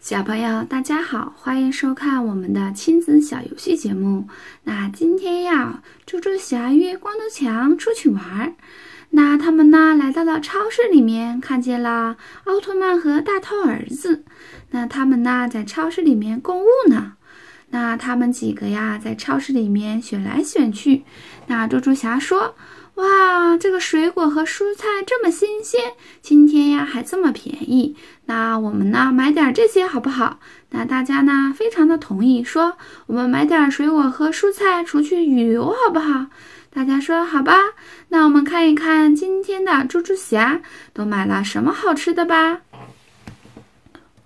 小朋友，大家好，欢迎收看我们的亲子小游戏节目。那今天呀，猪猪侠约光头强出去玩。那他们呢，来到了超市里面，看见了奥特曼和大头儿子。那他们呢，在超市里面购物呢。那他们几个呀，在超市里面选来选去。那猪猪侠说：“哇，这个水果和蔬菜这么新鲜，今天呀还这么便宜，那我们呢买点这些好不好？”那大家呢非常的同意，说我们买点水果和蔬菜出去旅游好不好？大家说好吧，那我们看一看今天的猪猪侠都买了什么好吃的吧。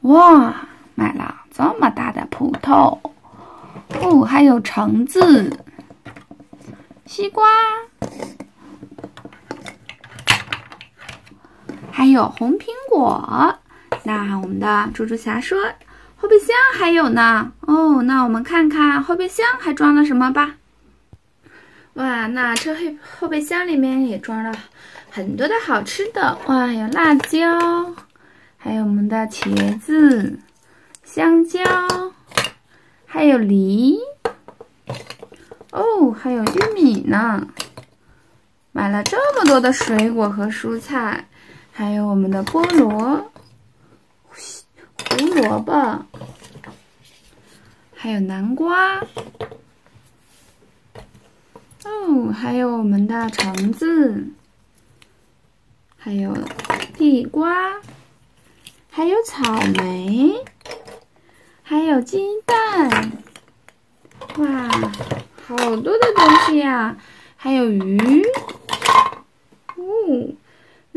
哇，买了这么大的葡萄，哦，还有橙子、西瓜。还有红苹果。那我们的猪猪侠说，后备箱还有呢。哦，那我们看看后备箱还装了什么吧。哇，那这后备箱里面也装了很多的好吃的。哇，有辣椒，还有我们的茄子、香蕉，还有梨。哦，还有玉米呢。买了这么多的水果和蔬菜。还有我们的菠萝、胡萝卜，还有南瓜，哦，还有我们的橙子，还有地瓜，还有草莓，还有鸡蛋，哇，好多的东西呀！还有鱼，哦。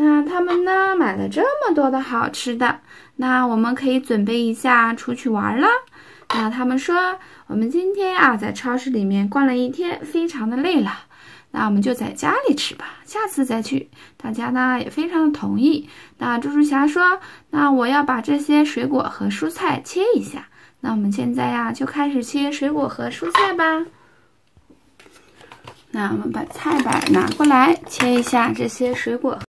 那他们呢买了这么多的好吃的，那我们可以准备一下出去玩了。那他们说，我们今天啊在超市里面逛了一天，非常的累了，那我们就在家里吃吧，下次再去。大家呢也非常的同意。那猪猪侠说，那我要把这些水果和蔬菜切一下。那我们现在呀就开始切水果和蔬菜吧。那我们把菜板拿过来，切一下这些水果。